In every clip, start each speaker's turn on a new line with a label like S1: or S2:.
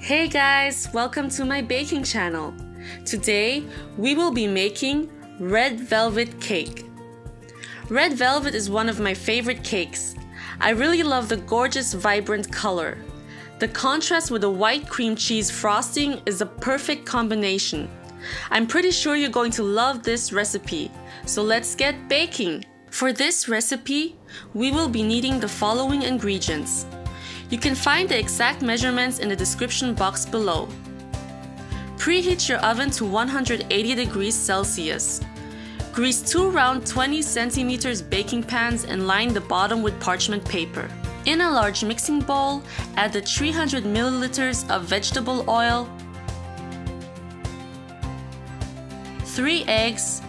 S1: Hey guys, welcome to my baking channel. Today we will be making red velvet cake. Red velvet is one of my favorite cakes. I really love the gorgeous vibrant color. The contrast with the white cream cheese frosting is a perfect combination. I'm pretty sure you're going to love this recipe, so let's get baking. For this recipe, we will be needing the following ingredients. You can find the exact measurements in the description box below. Preheat your oven to 180 degrees Celsius. Grease 2 round 20 cm baking pans and line the bottom with parchment paper. In a large mixing bowl, add the 300 ml of vegetable oil, 3 eggs,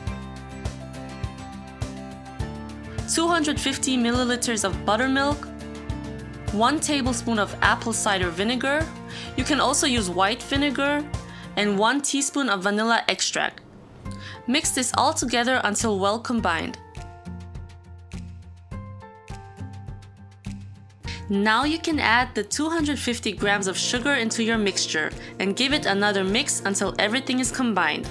S1: 250 ml of buttermilk, 1 tablespoon of apple cider vinegar, you can also use white vinegar, and 1 teaspoon of vanilla extract. Mix this all together until well combined. Now you can add the 250 grams of sugar into your mixture and give it another mix until everything is combined.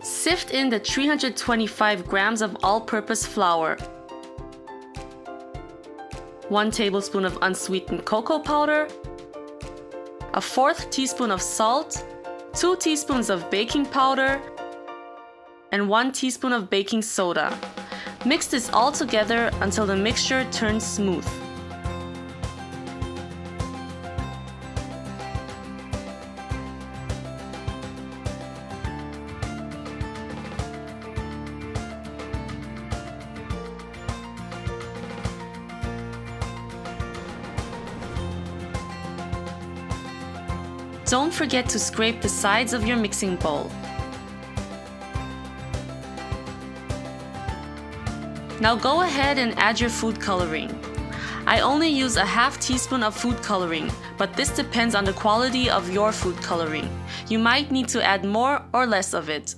S1: Sift in the 325 grams of all-purpose flour, 1 tablespoon of unsweetened cocoa powder, a 1/4 teaspoon of salt, 2 teaspoons of baking powder, and 1 teaspoon of baking soda. Mix this all together until the mixture turns smooth. Don't forget to scrape the sides of your mixing bowl. Now go ahead and add your food coloring. I only use a 1/2 teaspoon of food coloring, but this depends on the quality of your food coloring. You might need to add more or less of it.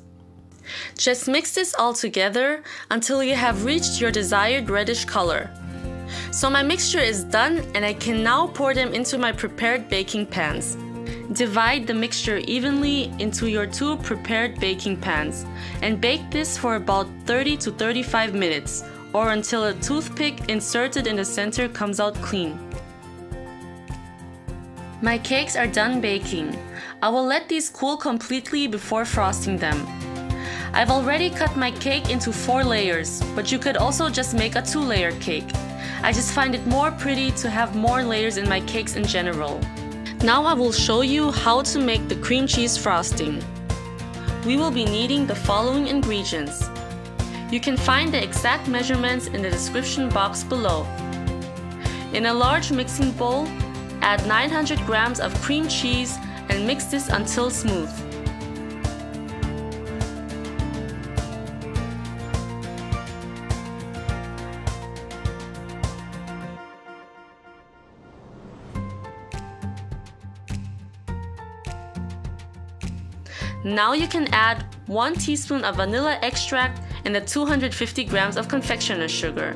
S1: Just mix this all together until you have reached your desired reddish color. So my mixture is done and I can now pour them into my prepared baking pans. Divide the mixture evenly into your 2 prepared baking pans and bake this for about 30 to 35 minutes or until a toothpick inserted in the center comes out clean. My cakes are done baking. I will let these cool completely before frosting them. I've already cut my cake into 4 layers, but you could also just make a 2-layer cake. I just find it more pretty to have more layers in my cakes in general. Now I will show you how to make the cream cheese frosting. We will be needing the following ingredients. You can find the exact measurements in the description box below. In a large mixing bowl, add 900 grams of cream cheese and mix this until smooth. Now you can add 1 teaspoon of vanilla extract and the 250 grams of confectioner's sugar.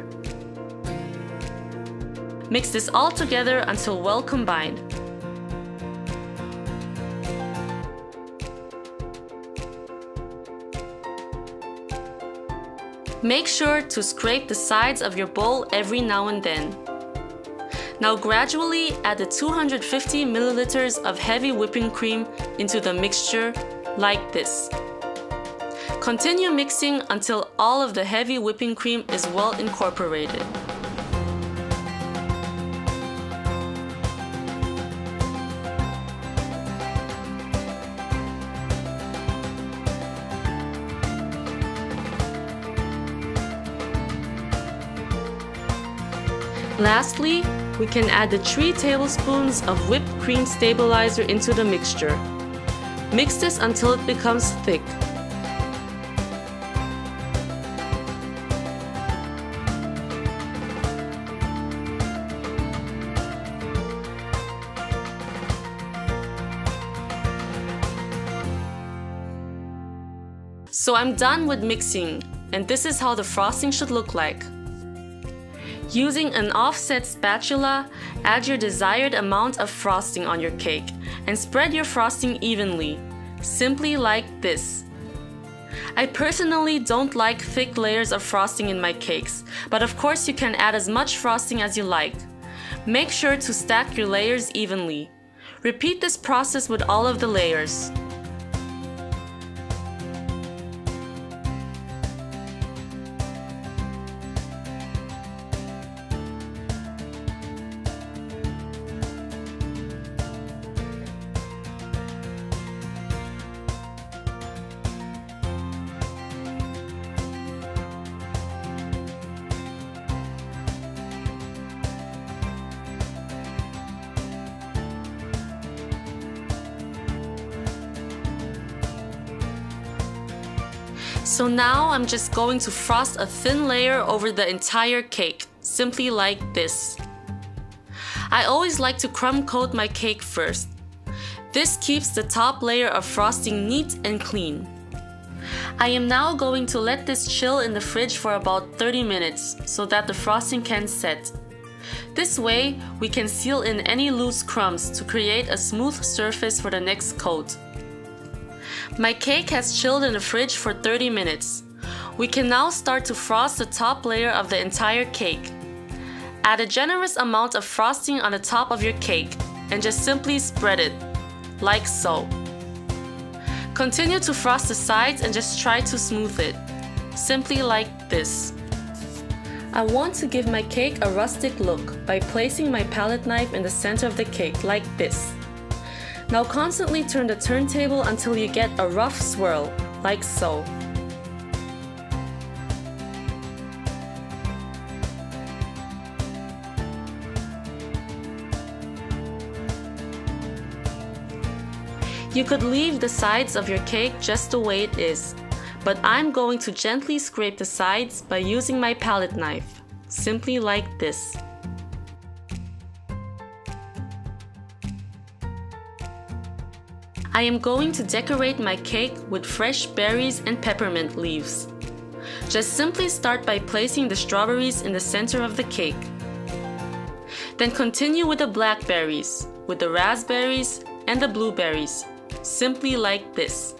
S1: Mix this all together until well combined. Make sure to scrape the sides of your bowl every now and then. Now gradually add the 250 milliliters of heavy whipping cream into the mixture like this. Continue mixing until all of the heavy whipping cream is well incorporated. Lastly, we can add the 3 tablespoons of whipped cream stabilizer into the mixture. Mix this until it becomes thick. So I'm done with mixing and this is how the frosting should look like. Using an offset spatula, add your desired amount of frosting on your cake and spread your frosting evenly, simply like this. I personally don't like thick layers of frosting in my cakes, but of course you can add as much frosting as you like. Make sure to stack your layers evenly. Repeat this process with all of the layers. So now I'm just going to frost a thin layer over the entire cake, simply like this. I always like to crumb coat my cake first. This keeps the top layer of frosting neat and clean. I am now going to let this chill in the fridge for about 30 minutes so that the frosting can set. This way we can seal in any loose crumbs to create a smooth surface for the next coat. My cake has chilled in the fridge for 30 minutes. We can now start to frost the top layer of the entire cake. Add a generous amount of frosting on the top of your cake and just simply spread it, like so. Continue to frost the sides and just try to smooth it, simply like this. I want to give my cake a rustic look by placing my palette knife in the center of the cake, like this. Now constantly turn the turntable until you get a rough swirl, like so. You could leave the sides of your cake just the way it is, but I'm going to gently scrape the sides by using my palette knife, simply like this. I am going to decorate my cake with fresh berries and peppermint leaves. Just simply start by placing the strawberries in the center of the cake. Then continue with the blackberries, with the raspberries and the blueberries, simply like this.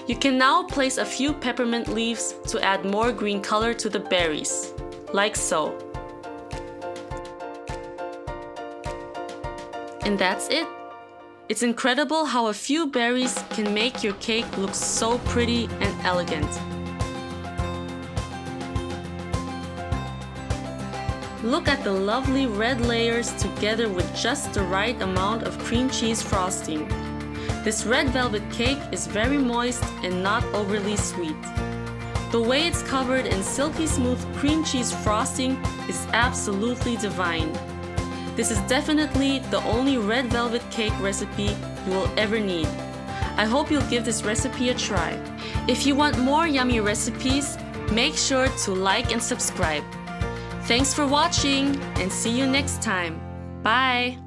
S1: You can now place a few peppermint leaves to add more green color to the berries, like so. And that's it. It's incredible how a few berries can make your cake look so pretty and elegant. Look at the lovely red layers together with just the right amount of cream cheese frosting. This red velvet cake is very moist and not overly sweet. The way it's covered in silky smooth cream cheese frosting is absolutely divine. This is definitely the only red velvet cake recipe you will ever need. I hope you'll give this recipe a try. If you want more yummy recipes, make sure to like and subscribe. Thanks for watching and see you next time. Bye!